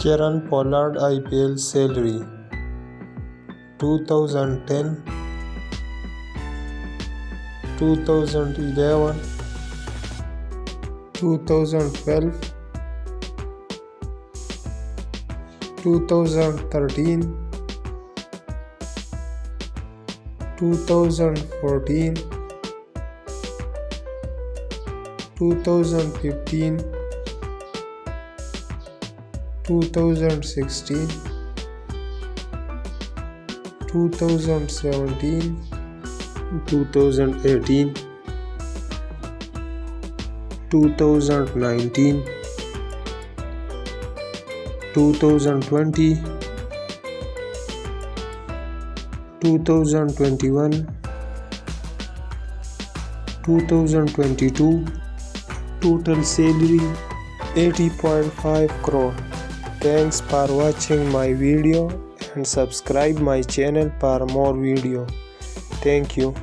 Kieron Pollard Ipl salary 2010, 2011, 2012, 2013, 2014, 2015, 2016, 2017, 2018, 2019, 2020, 2021, 2022. Total salary 80.5 crore. Thanks for watching my video and subscribe my channel for more video. Thank you.